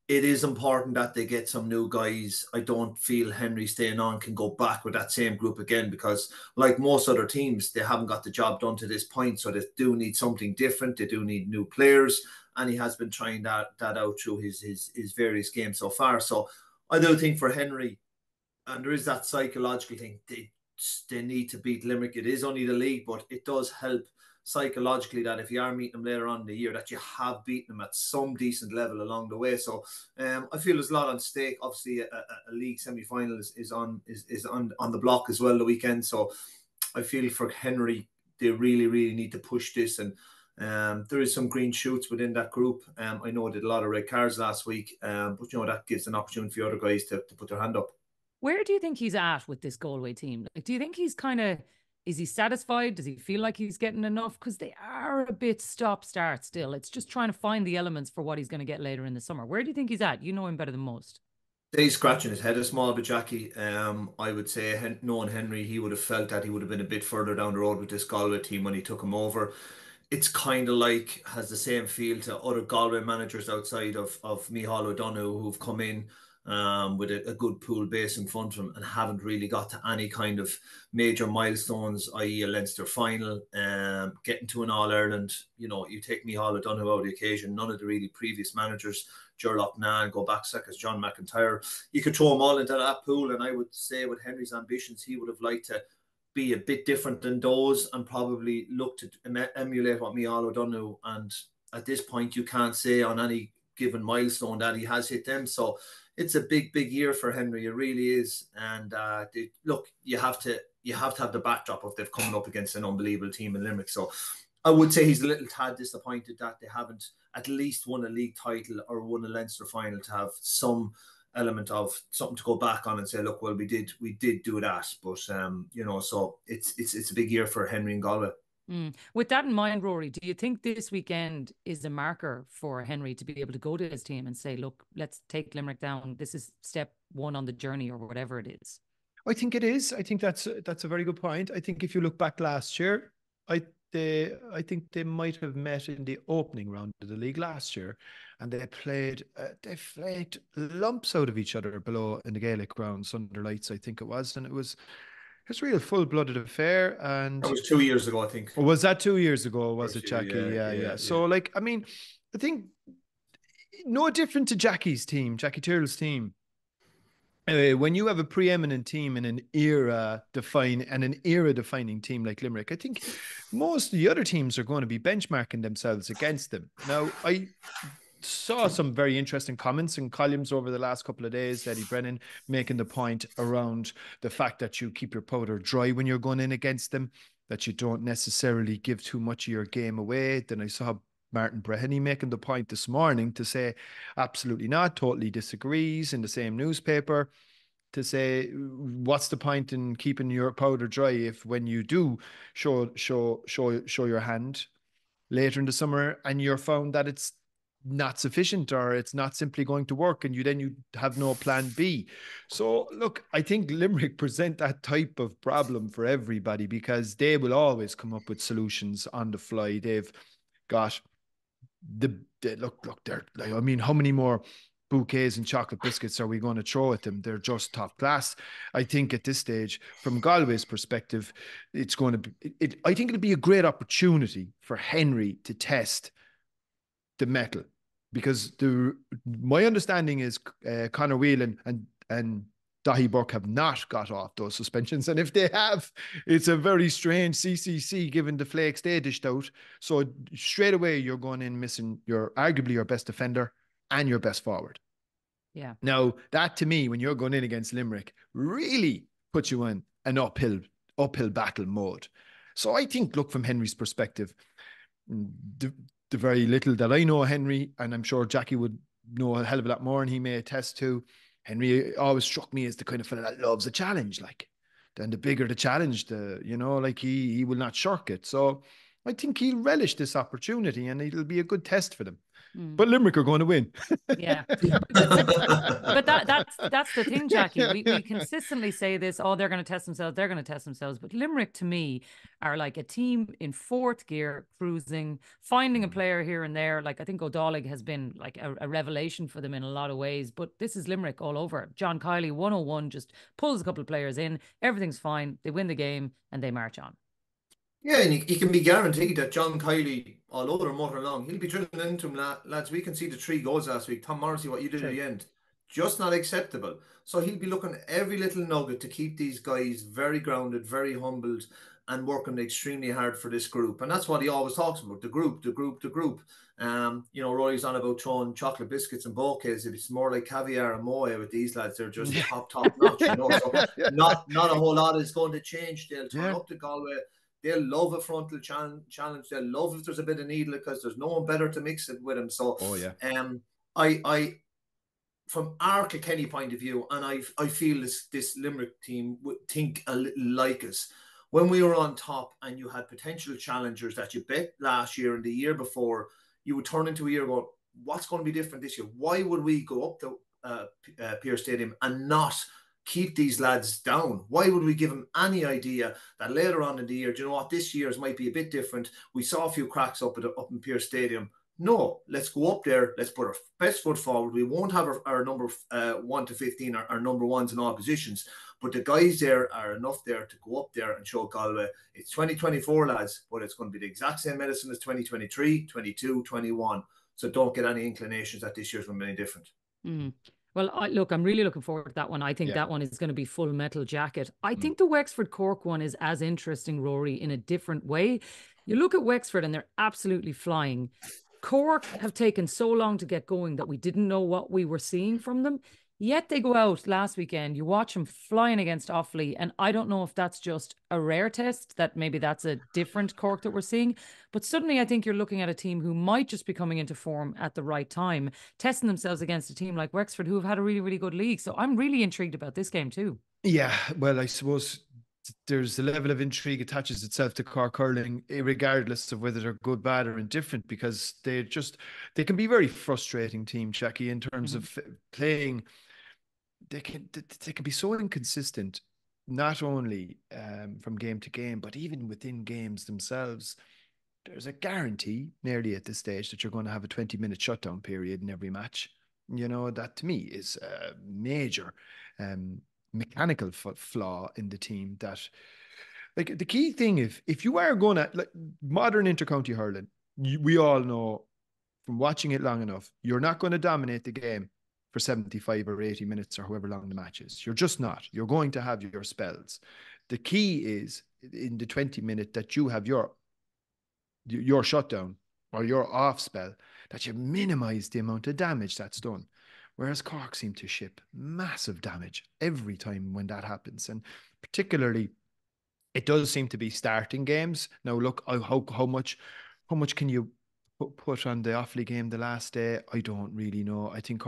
it is important that they get some new guys. I don't feel Henry staying on can go back with that same group again, because like most other teams, they haven't got the job done to this point. So they do need something different. They do need new players. And he has been trying that out through his various games so far. So I do think for Henry, and there is that psychological thing, they need to beat Limerick. It is only the league, but it does help psychologically that if you are meeting them later on in the year, that you have beaten them at some decent level along the way. So I feel there's a lot on stake. Obviously, a league semi-final is on the block as well the weekend. So I feel for Henry, they really, really need to push this. And there is some green shoots within that group. I know they did a lot of red cards last week, but that gives an opportunity for other guys to put their hand up. Where do you think he's at with this Galway team? Like, do you think he's is he satisfied? Does he feel like he's getting enough? Because they are a bit stop-start still. It's just trying to find the elements for what he's going to get later in the summer. Where do you think he's at? You know him better than most. He's scratching his head a small bit, Jacqui. I would say, knowing Henry, he would have felt that he would have been a bit further down the road with this Galway team when he took him over. It's kind of like, has the same feel to other Galway managers outside of Micheál O'Donoghue who've come in with a good pool base in front of them and haven't really got to any kind of major milestones, i.e. a Leinster final, getting to an All-Ireland. You take Micheál O'Donoghue out of the occasion, none of the really previous managers, Gerlach Na, and go back as John McIntyre. You could throw them all into that pool, and I would say with Henry's ambitions, he would have liked to be a bit different than those and probably look to emulate what Micheál O'Donoghue, and at this point you can't say on any given milestone that he has hit them. So it's a big year for Henry. It really is. And look, you have to have the backdrop of they've come up against an unbelievable team in Limerick. So I would say he's a little tad disappointed that they haven't at least won a league title or won a Leinster final to have some element of something to go back on and say, look, well, we did do that. But so it's a big year for Henry and Galway. With that in mind, Rory, do you think this weekend is a marker for Henry to be able to go to his team and say, look, let's take Limerick down. This is step one on the journey, or whatever it is? I think it is. I think that's a very good point. I think if you look back last year, I think they might have met in the opening round of the league last year, and they played lumps out of each other below in the Gaelic rounds under lights, I think it was, and it was a real full-blooded affair. And that was 2 years ago, I think. Or was that 2 years ago? Was it, Jacqui? Yeah. So, I think no different to Jacqui Tyrrell's team. When you have a preeminent team in an era-defining team like Limerick, I think most of the other teams are going to be benchmarking themselves against them. Now, I saw some very interesting comments in columns over the last couple of days. Eddie Brennan making the point around the fact that you keep your powder dry when you're going in against them, that you don't necessarily give too much of your game away. Then I saw Martin Breheny making the point this morning to say absolutely not, totally disagrees in the same newspaper, to say what's the point in keeping your powder dry if when you do show your hand later in the summer and you're found that it's not sufficient or it's not simply going to work, and you have no plan B. So look, I think Limerick present that type of problem for everybody because they will always come up with solutions on the fly. They've got look, they're like, I mean, how many more bouquets and chocolate biscuits are we going to throw at them? They're just top class. I think at this stage, from Galway's perspective, it's going to be, I think it'll be a great opportunity for Henry to test the mettle, because my understanding is Conor Whelan and Dahi Burke have not got off those suspensions. And if they have, it's a very strange CCC given the flakes they dished out. So straight away, you're going in missing arguably your best defender and your best forward. Yeah. Now, that to me, when you're going in against Limerick, really puts you in an uphill battle mode. So I think, look, from Henry's perspective, the very little that I know Henry, and I'm sure Jacqui would know a hell of a lot more, and he may attest to, Henry always struck me as the kind of fella that loves a challenge. Like, then the bigger the challenge, he will not shirk it. So I think he'll relish this opportunity, and it'll be a good test for them. But Limerick are going to win. Yeah. But that's the thing, Jacqui. We consistently say this, they're going to test themselves. But Limerick, to me, are like a team in fourth gear, cruising, finding a player here and there. Like, I think O'Donnell has been like a revelation for them in a lot of ways. But this is Limerick all over. John Kiely, 101, just pulls a couple of players in. Everything's fine. They win the game and they march on. Yeah, and you can be guaranteed that John Kiely, all over motor along, he'll be drilling into him, lads. We can see the 3 goals last week. Tom Morrissey, what you did at the end, just not acceptable. So he'll be looking at every little nugget to keep these guys very grounded, very humbled, and working extremely hard for this group. And that's what he always talks about, the group. Rory's on about throwing chocolate biscuits and bouquets. It's more like caviar and moe with these lads. They're just top notch, So not a whole lot is going to change. They'll turn up to Galway. They'll love a frontal challenge. They'll love if there's a bit of needle because there's no one better to mix it with them. So, I from our Kilkenny point of view, and I feel this Limerick team would think a little like us. When we were on top and you had potential challengers that you bet last year and the year before, you would turn into a year going, what's going to be different this year? Why would we go up to Pearse Stadium and not keep these lads down? Why would we give them any idea that later on in the year, do you know what, this year's might be a bit different? We saw a few cracks up in Pearse Stadium. No, let's go up there. Let's put our best foot forward. We won't have our number 1 to 15, our number ones in all positions. But the guys there are enough there to go up there and show Galway it's 2024, lads, but it's going to be the exact same medicine as 2023, 22, 21. So don't get any inclinations that this year's going to be any different. Mm. Well, I'm really looking forward to that one. I think that one is going to be full metal jacket. I think the Wexford Cork one is as interesting, Rory, in a different way. You look at Wexford and they're absolutely flying. Cork have taken so long to get going that we didn't know what we were seeing from them. Yet they go out last weekend. You watch them flying against Offaly, and I don't know if that's just a rare test, that maybe that's a different Cork that we're seeing. But suddenly I think you're looking at a team who might just be coming into form at the right time, testing themselves against a team like Wexford, who have had a really, really good league. So I'm really intrigued about this game too. Yeah, well, I suppose there's a level of intrigue attaches itself to Cork hurling, regardless of whether they're good, bad, or indifferent, because they can be a very frustrating team, Jacqui, in terms of playing. They can be so inconsistent, not only from game to game, but even within games themselves. There's a guarantee nearly at this stage that you're going to have a 20-minute shutdown period in every match. That to me is a major mechanical flaw in the team. That, like, the key thing, if you are going to, like, modern intercounty hurling, we all know from watching it long enough, you're not going to dominate the game for 75 or 80 minutes or however long the match is. You're just not. You're going to have your spells. The key is in the 20-minute that you have your shutdown or your off spell, that you minimize the amount of damage that's done. Whereas Cork seem to ship massive damage every time when that happens. And particularly, it does seem to be starting games. Now, look, how much can you put on the Offaly game the last day? I don't really know. I think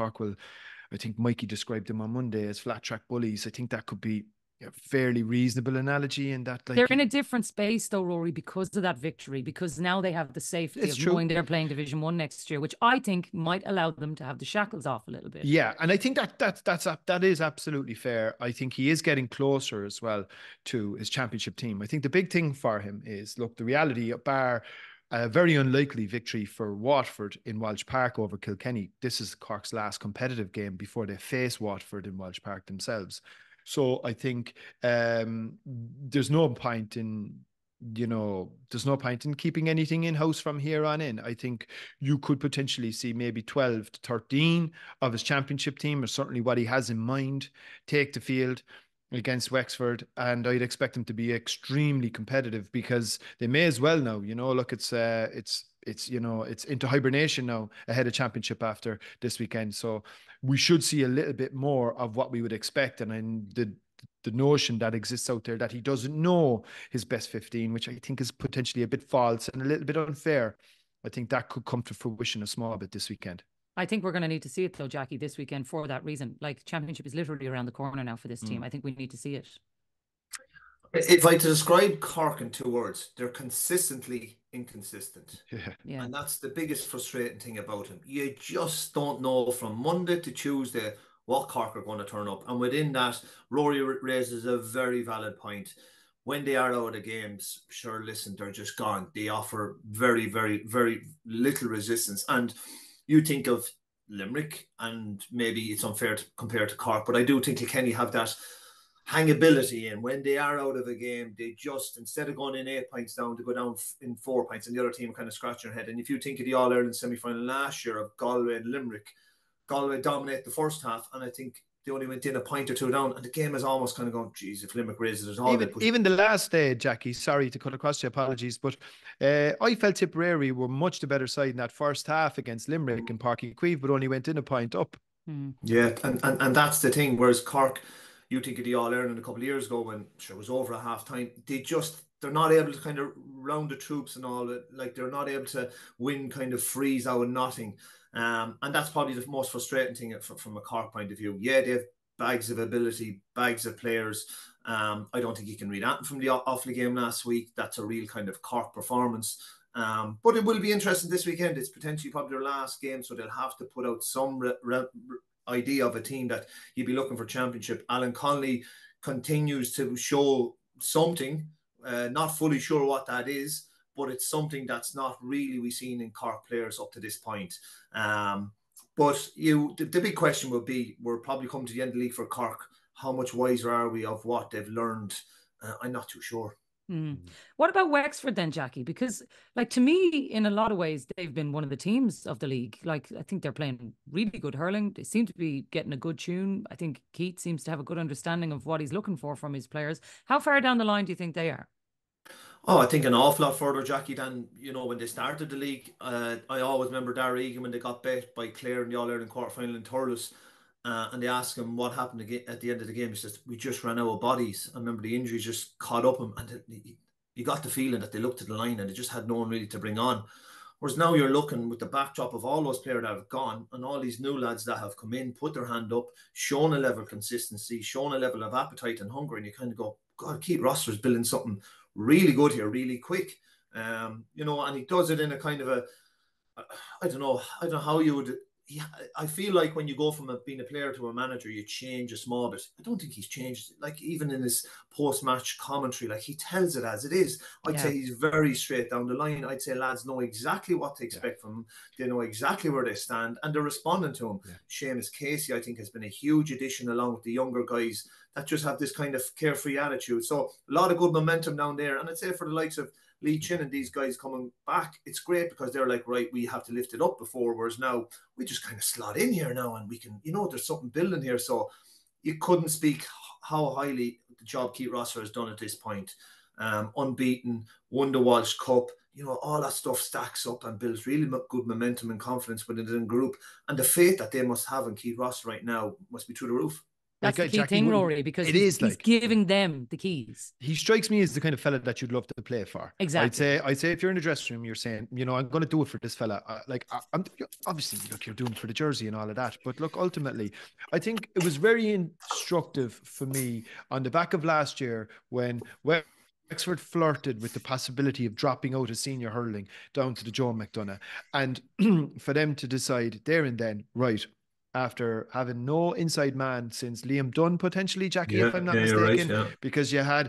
Mikey described them on Monday as flat track bullies. I think that could be a fairly reasonable analogy in that, like, they're in a different space though, Rory, because of that victory, because now they have the safety of knowing they're playing Division 1 next year, which I think might allow them to have the shackles off a little bit. Yeah, and I think that is absolutely fair. I think he is getting closer as well to his championship team. I think the big thing for him is, look, the reality, bar a very unlikely victory for Waterford in Walsh Park over Kilkenny, this is Cork's last competitive game before they face Waterford in Walsh Park themselves. So I think there's no point in keeping anything in-house from here on in. I think you could potentially see maybe 12 to 13 of his championship team, or certainly what he has in mind, take the field against Wexford, and I'd expect them to be extremely competitive, because they may as well now. Look, it's into hibernation now ahead of championship after this weekend. So we should see a little bit more of what we would expect, and the notion that exists out there that he doesn't know his best 15, which I think is potentially a bit false and a little bit unfair. I think that could come to fruition a small bit this weekend. I think we're going to need to see it though, Jacqui, this weekend for that reason. Like, championship is literally around the corner now for this team. I think we need to see it. If I had to describe Cork in 2 words, they're consistently inconsistent. Yeah. And that's the biggest frustrating thing about him. You just don't know from Monday to Tuesday what Cork are going to turn up. And within that, Rory raises a very valid point. When they are out of games, sure, listen, they're just gone. They offer very, very, very little resistance. And you think of Limerick, and maybe it's unfair to compare to Cork, but I do think Kilkenny have that hangability, and when they are out of a game, they just, instead of going in 8 points down, to go down in 4 points, and the other team kind of scratch their head. And if you think of the All-Ireland semi-final last year of Galway and Limerick, Galway dominate the first half, and I think they only went in a point or two down, and the game is almost kind of going, geez, if Limerick raises it at all. Even the last day, Jacqui, sorry to cut across you, apologies, but I felt Tipperary were much the better side in that first half against Limerick and Páirc Uí Chaoimh, but only went in a point up. Yeah, and that's the thing, whereas Cork, you think of the All-Ireland a couple of years ago when it was over at half-time, they're not able to kind of round the troops and all, like they're not able to win kind of freeze out of nothing. And that's probably the most frustrating thing from a Cork point of view. Yeah, they have bags of ability, bags of players. I don't think you can read that from the Offaly game last week. That's a real kind of Cork performance. But it will be interesting this weekend. It's potentially probably their last game, so they'll have to put out some idea of a team that you'd be looking for championship. Alan Connolly continues to show something, not fully sure what that is, but it's something that's not really we've seen in Cork players up to this point. But the big question will be, we're probably coming to the end of the league for Cork. How much wiser are we of what they've learned? I'm not too sure. What about Wexford then, Jacqui? Because, like, to me, in a lot of ways, they've been one of the teams of the league. Like, I think they're playing really good hurling. They seem to be getting a good tune. I think Keith seems to have a good understanding of what he's looking for from his players. How far down the line do you think they are? Oh, I think an awful lot further, Jacqui, than, when they started the league. I always remember Derry Egan when they got bet by Clare in the All-Ireland quarter-final in Thurles. And they asked him what happened at the end of the game. He says, we just ran out of bodies. I remember the injuries just caught up him. And you got the feeling that they looked at the line and they just had no one really to bring on. Whereas now you're looking with the backdrop of all those players that have gone and all these new lads that have come in, put their hand up, shown a level of consistency, shown a level of appetite and hunger. And you kind of go, God, Keith Rossiter's building something really good here, really quick. And he does it in a kind of I don't know how you would. I feel like when you go from being a player to a manager, you change a small bit. I don't think he's changed. Like, even in his post-match commentary, like, he tells it as it is. I'd say he's very straight down the line. I'd say lads know exactly what to expect from him. They know exactly where they stand, and they're responding to him. Seamus Casey, I think, has been a huge addition along with the younger guys that just have this kind of carefree attitude. So a lot of good momentum down there. And I'd say for the likes of Lee Chin and these guys coming back, it's great because they're like, right, we have to lift it up before, whereas now we just kind of slot in here now and we can, there's something building here. So you couldn't speak how highly the job Keith Rossiter has done at this point. Unbeaten, won the Walsh Cup, all that stuff stacks up and builds really good momentum and confidence within the group. And the faith that they must have in Keith Rossiter right now must be through the roof. That's the key thing, Rory, because he's giving them the keys. He strikes me as the kind of fella that you'd love to play for. Exactly. I'd say if you're in the dressing room, you're saying, I'm going to do it for this fella. Obviously, look, you're doing it for the jersey and all of that. But look, ultimately, I think it was very instructive for me on the back of last year when Wexford flirted with the possibility of dropping out of senior hurling down to the Joe McDonagh. And for them to decide there and then, right, after having no inside man since Liam Dunn, potentially, Jacqui, if I'm not mistaken, right, because you had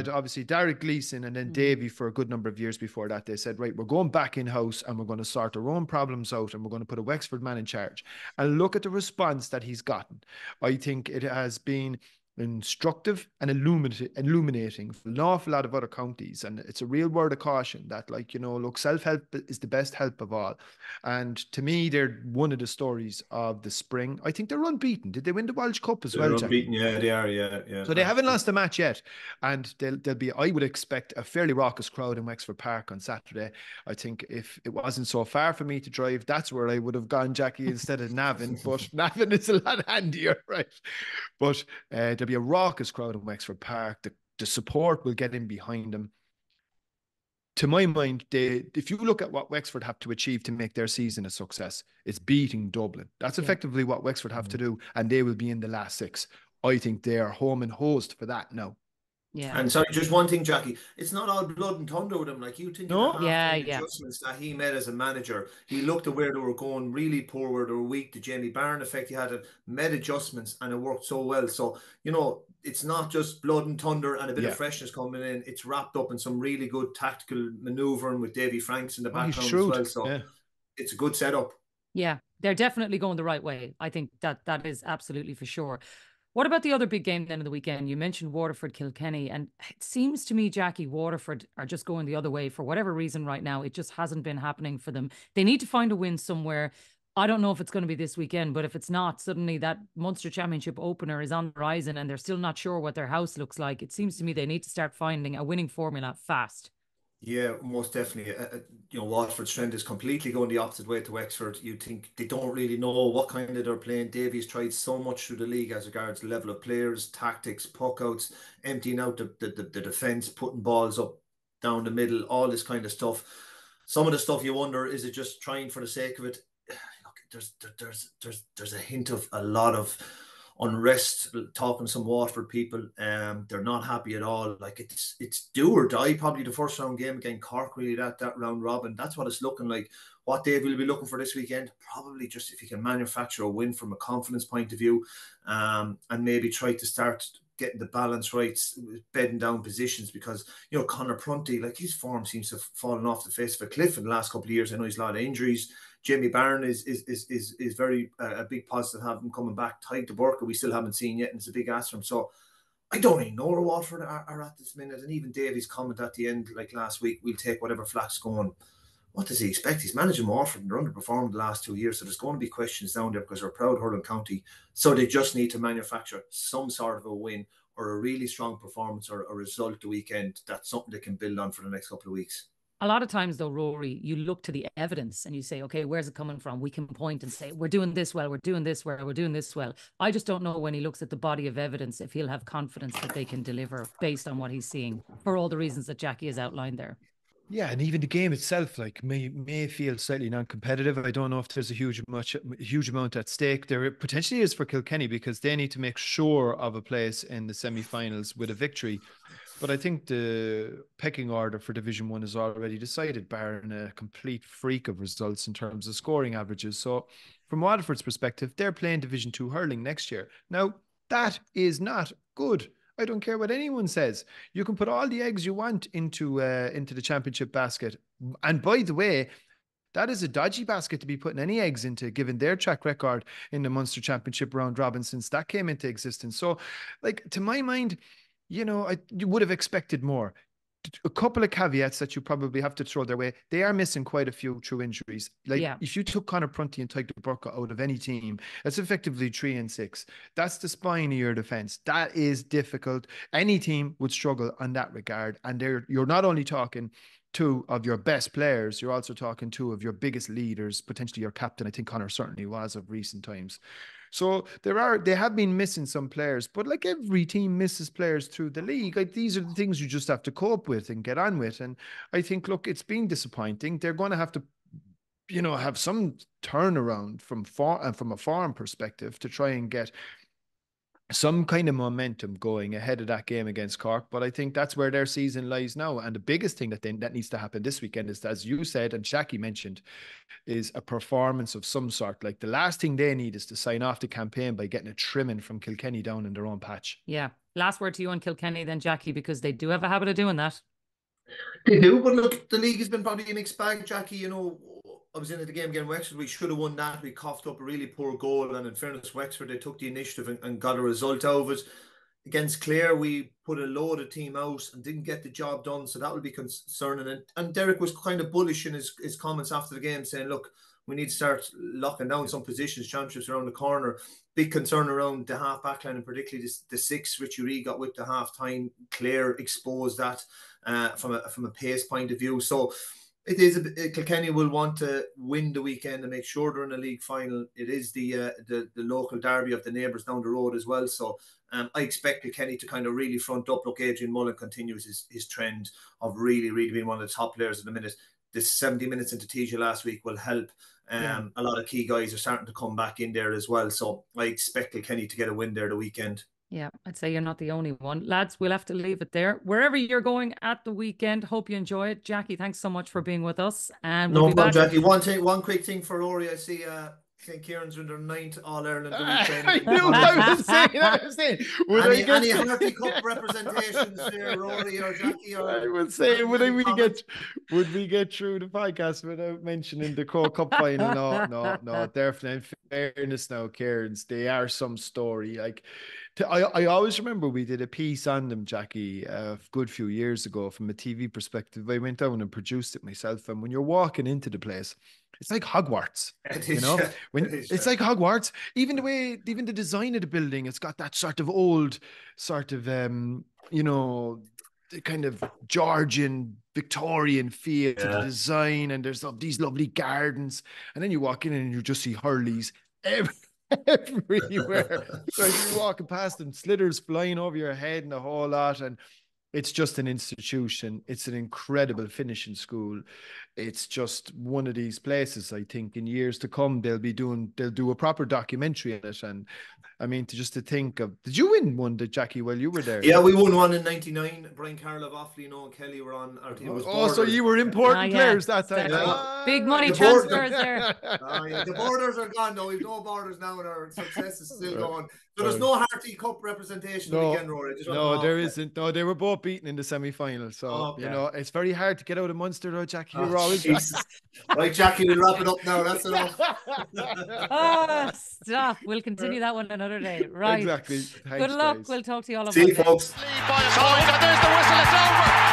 obviously Derek Gleeson and then Davy for a good number of years before that. They said, right, we're going back in-house and we're going to sort our own problems out and we're going to put a Wexford man in charge. And look at the response that he's gotten. I think it has been instructive and illuminating for an awful lot of other counties, and it's a real word of caution that, look, self-help is the best help of all. And to me, they're one of the stories of the spring. I think they're unbeaten. Did they win the Walsh Cup as well? They're unbeaten, yeah, they are, yeah. So they haven't lost a match yet, and they'll be, I would expect, a fairly raucous crowd in Wexford Park on Saturday. I think if it wasn't so far for me to drive, that's where I would have gone, Jacqui, instead of Navan. But Navan is a lot handier, right? But there'll be a raucous crowd in Wexford Park. The support will get in behind them. To my mind, if you look at what Wexford have to achieve to make their season a success, it's beating Dublin. That's effectively what Wexford have to do, and they will be in the last six. I think they are home and host for that now. Yeah. And sorry, just one thing, Jacqui. It's not all blood and thunder with him. Like, you think of the adjustments that he made as a manager. He looked at where they were going really poor, where they were weak. The Jamie Barron effect, he had made adjustments and it worked so well. So, it's not just blood and thunder and a bit of freshness coming in. It's wrapped up in some really good tactical manoeuvring with Davy Franks in the background as well. So it's a good setup. Yeah, they're definitely going the right way. I think that is absolutely for sure. What about the other big game then of the weekend? You mentioned Waterford Kilkenny, and it seems to me, Jacqui, Waterford are just going the other way for whatever reason right now. It just hasn't been happening for them. They need to find a win somewhere. I don't know if it's going to be this weekend, but if it's not, suddenly that Munster Championship opener is on the horizon and they're still not sure what their house looks like. It seems to me they need to start finding a winning formula fast. Yeah, most definitely. Waterford's trend is completely going the opposite way to Wexford. You think they don't really know what kind of they're playing. Davies tried so much through the league as regards the level of players, tactics, puck outs, emptying out the defence, putting balls up down the middle, all this kind of stuff. Some of the stuff you wonder, is it just trying for the sake of it? Look, there's a hint of a lot of unrest. Talking to some Waterford people, they're not happy at all. Like it's do or die. Probably the first round game against Cork, really that round robin. That's what it's looking like. What Dave will be looking for this weekend, probably just if he can manufacture a win from a confidence point of view, and maybe try to start getting the balance right, bedding down positions, because Conor Prunty, like, his form seems to have fallen off the face of a cliff in the last couple of years. I know he's a lot of injuries. Jamie Barron is very a big positive, have him coming back. Tied to Burke, we still haven't seen yet, and it's a big ask for him. So I don't really know where Waterford are at this minute. And even Davies' comment at the end, like last week, we'll take whatever flack's going. What does he expect? He's managing Waterford and they're underperformed the last 2 years, so there's going to be questions down there because they're a proud Hurling county. So they just need to manufacture some sort of a win or a really strong performance or a result the weekend. That's something they can build on for the next couple of weeks. A lot of times though, Rory, you look to the evidence and you say, okay, where's it coming from? We can point and say, we're doing this well, we're doing this well, we're doing this well. I just don't know when he looks at the body of evidence if he'll have confidence that they can deliver based on what he's seeing, for all the reasons that Jacqui has outlined there. Yeah, and even the game itself, like, may feel slightly non-competitive. I don't know if there's a huge amount at stake. There potentially is for Kilkenny, because they need to make sure of a place in the semi-finals with a victory. But I think the pecking order for Division 1 is already decided, barring a complete freak of results in terms of scoring averages. So from Waterford's perspective, they're playing Division 2 hurling next year. Now, that is not good. I don't care what anyone says. You can put all the eggs you want into the championship basket. And by the way, that is a dodgy basket to be putting any eggs into, given their track record in the Munster Championship round robin since that came into existence. So, like, to my mind, you would have expected more. A couple of caveats that you probably have to throw their way. They are missing quite a few through injuries. Like, if you took Conor Prunty and Tyke Burka out of any team, that's effectively 3 and 6. That's the spine of your defense. That is difficult. Any team would struggle on that regard. And you're not only talking 2 of your best players, you're also talking 2 of your biggest leaders, potentially your captain. I think Conor certainly was of recent times. So they have been missing some players, but like every team misses players through the league. Like, these are the things you just have to cope with and get on with. And I think, look, it's been disappointing. They're going to have to, have some turnaround from a farm perspective to try and get some kind of momentum going ahead of that game against Cork. But I think that's where their season lies now. And the biggest thing that needs to happen this weekend is, as you said and Jacqui mentioned, is a performance of some sort. Like, the last thing they need is to sign off the campaign by getting a trimming from Kilkenny down in their own patch. Yeah. Last word to you on Kilkenny then, Jacqui, because they do have a habit of doing that. They do, but look, the league has been probably a mixed bag, Jacqui. I was in the game against Wexford. We should have won that. We coughed up a really poor goal, and in fairness, Wexford, they took the initiative and got a result out of it. Against Clare, we put a load of team out and didn't get the job done, so that will be concerning. And Derek was kind of bullish in his comments after the game, saying, look, we need to start locking down some positions, championships around the corner. Big concern around the half backline, and particularly the 6, Richie Reid got whipped at half time. Clare exposed that from a pace point of view. So it is Kilkenny will want to win the weekend and make sure they're in a league final. It is the local derby of the neighbours down the road as well. So I expect Kilkenny to kind of really front up. Look, Adrian Mullen continues his trend of really, really being one of the top players at the minute. This 70 minutes into TJ last week will help. A lot of key guys are starting to come back in there as well. So I expect Kilkenny to get a win there the weekend. Yeah, I'd say you're not the only one. Lads, we'll have to leave it there. Wherever you're going at the weekend, hope you enjoy it. Jacqui, thanks so much for being with us. And no problem, Jacqui. One quick thing for Rory. I see St. Kieran's in their 9th All-Ireland the weekend. I knew I was saying. Any Harty Cup representations there, Rory or Jacqui? I would say, would we get through the podcast without mentioning the Crow Cup final? No. Definitely. In fairness now, Kieran's, they are some story. Like, I always remember we did a piece on them, Jacqui, a good few years ago from a TV perspective. I went down and produced it myself. And when you're walking into the place, it's like Hogwarts, you know, when it's like Hogwarts, even the design of the building, it's got that sort of old sort of, you know, the kind of Georgian Victorian feel to the design, and there's these lovely gardens, and then you walk in and you just see Hurleys everywhere. So as you're walking past them, slitters flying over your head and a whole lot, and it's just an institution. It's an incredible finishing school. It's just one of these places, I think, in years to come, they'll do a proper documentary on it. And I mean, to think of, did you win one, Jacqui, while you were there? Yeah, we won one in 99. Brian Carlow, Offaly, Noel Kelly were on RTE. So you were important players that time. Big money transfers there. The borders are gone. No, we've no borders now, and our success is still going. So there's no Harty Cup representation again, Rory. No, there isn't. No, they were both beaten in the semi-final. So, you know, it's very hard to get out of Munster, though, Jacqui. You're always right, Jacqui, we'll wrap it up now. That's enough. Stop. We'll continue that one another day. Right. Exactly. Thanks, good luck. Guys. We'll talk to you all about See you, folks. There's the whistle. It's over.